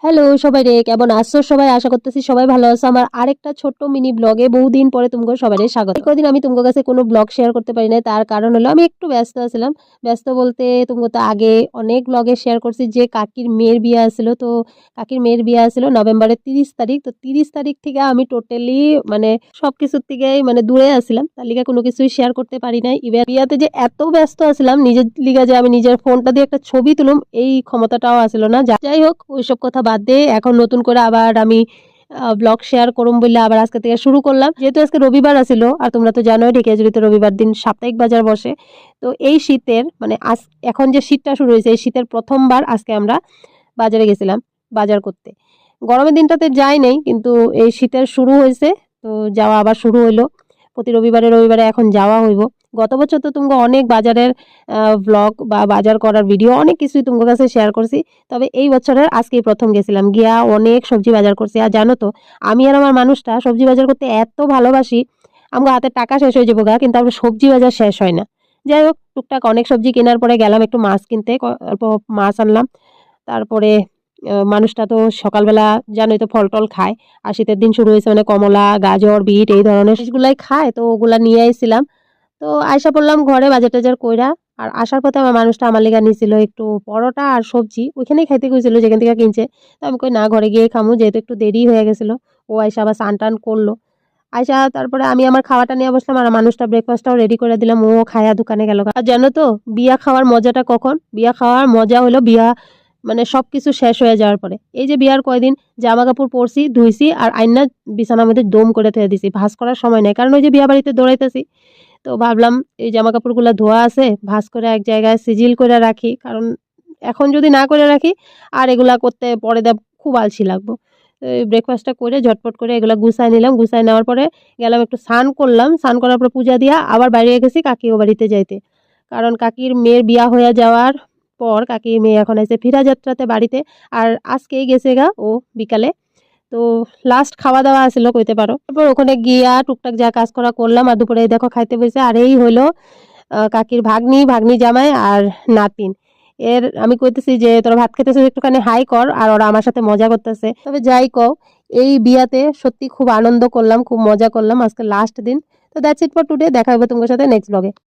Hello সবাই রে, কেমন আছো সবাই? আশা করতেছি সবাই ভালো আছো। আমার আরেকটা ছোট্ট মিনি ব্লগে বহুদিন পরে তোমাকে সবাই স্বাগত। কদিন আমি তোমার কাছে কোনো ব্লগ শেয়ার করতে পারি না, তার কারণ হলো আমি একটু ব্যস্ত ছিলাম। ব্যস্ত বলতে তোমাকে তো আগে অনেক ব্লগে শেয়ার করছি যে কাকির মেয়ের বিয়ে আছিল। তো কাকির মেয়ের বিয়ে আছিল নভেম্বরের 30 তারিখ। তো 30 তারিখ থেকে আমি টোটালি মানে সবকিছুর থেকেই মানে দূরে আছিলাম, তার লিগে কোনো কিছুই শেয়ার করতে পারি নাই। ইভেন বিয়াতে যে এত ব্যস্ত আছিলাম নিজের লিগা যে আমি নিজের ফোনটা দিয়ে একটা ছবি তুলুম এই ক্ষমতাটাও আসিল না। যাই হোক ওইসব কথা বাদ দিয়ে এখন নতুন করে আবার আমি ব্লগ শেয়ার করুম বলে আবার আজকে থেকে শুরু করলাম। যেহেতু আজকে রবিবার আছিল আর তোমরা তো জানোই ঢেকিয়াজুড়িতে রবিবার দিন সাপ্তাহিক বাজার বসে। তো এই শীতের মানে এখন যে শীতটা শুরু হয়েছে এই শীতের প্রথমবার আজকে আমরা বাজারে গেছিলাম বাজার করতে। গরমের দিনটাতে যাই নাই, কিন্তু এই শীতের শুরু হয়েছে, তো যাওয়া আবার শুরু হইলো। প্রতি রবিবারে রবিবারে এখন যাওয়া হইব। গত বছর তো তুমি অনেক বাজারের ব্লগ বা বাজার করার ভিডিও অনেক কিছুই তোমার কাছে শেয়ার করছি। তবে এই বছরের আজকেই প্রথম গেছিলাম, গিয়া অনেক সবজি বাজার করছি। আর জানো তো আমি আর আমার মানুষটা সবজি বাজার করতে এত ভালোবাসি, আমার হাতে টাকা শেষ হয়ে যাবো গা, কিন্তু আমার সবজি বাজার শেষ হয় না। যাই হোক টুকটাক অনেক সবজি কেনার পরে গেলাম একটু মাছ কিনতে, অল্প মাছ আনলাম। তারপরে মানুষটা তো সকালবেলা জানোই তো ফল টল খায়, আর শীতের দিন শুরু হয়েছে মানে কমলা গাজর বিট এই ধরনের জিনিসগুলাই খায়, তো ওগুলা নিয়ে আইছিলাম। তো আইসা পড়লাম ঘরে বাজার টাজার কইরা। আর আসার পথে আমার মানুষটা আমার লেগা নিছিল একটু পরোটা আর সবজি, ওইখানেই খাইতে কইছিল যেখান থেকে কিনছে। তো আমি কই না ঘরে গিয়ে খামু, যেহেতু একটু দেরি হয়ে গেছিল। ও আইসা আবার স্নান টান করলো। আইসা তারপরে আমি আমার খাওয়াটা নিয়ে বসলাম আর মানুষটা ব্রেকফাস্টটাও রেডি করে দিলাম, ও খায়া দোকানে গেল। আর জানো তো বিয়া খাওয়ার মজাটা কখন? বিয়া খাওয়ার মজা হলো বিয়া মানে সবকিছু শেষ হয়ে যাওয়ার পরে। এই যে বিয়ার কয়দিন জামা কাপড় পরছি ধুইছি আর আইনা বিছানার মধ্যে দম করে থুয়ে দিছি, ভাঁজ করার সময় নাই, কারণ ওই যে বিয়া বাড়িতে দৌড়াইতেছি। তো ভাবলাম এই জামা কাপড়গুলো ধোয়া আছে, ভাঁজ করে এক জায়গায় সিজিল করে রাখি, কারণ এখন যদি না করে রাখি আর এগুলা করতে পরে খুব আলসি লাগবো। তো এই ব্রেকফাস্টটা করে ঝটপট করে এগুলো গুছাই নিলাম, গুছাই নেওয়ার পরে গেলাম একটু স্নান করলাম, স্নান করার পর পূজা দিয়া আবার বাইরে গেছি কাকিও বাড়িতে যাইতে। কারণ কাকির মেয়ের বিয়া হয়ে যাওয়ার পর কাকির মেয়ে এখন আছে ফিরা যাত্রাতে বাড়িতে। আর আজকেই গেছে গা ও বিকালে। তো লাস্ট খাওয়া দাওয়া আছিল কইতে পারো। তারপর ওখানে গিয়া টুকটাক যা কাজ করা করলাম আর দুপুরে দেখো খাইতে বসে। আর এই হইলো কাকির ভাগ্নি, ভাগ্নি জামাই আর নাতিন। এর আমি কইতেছি যে তোরা ভাত খেতেছিস একটুখানি হাই কর, আর ওরা আমার সাথে মজা করতেছে। তবে যাই কও এই বিয়াতে সত্যি খুব আনন্দ করলাম, খুব মজা করলাম, আজকে লাস্ট দিন। তো দ্যাটস ইট ফর টুডে, দেখা হবে তোমার সাথে নেক্সট ব্লগে।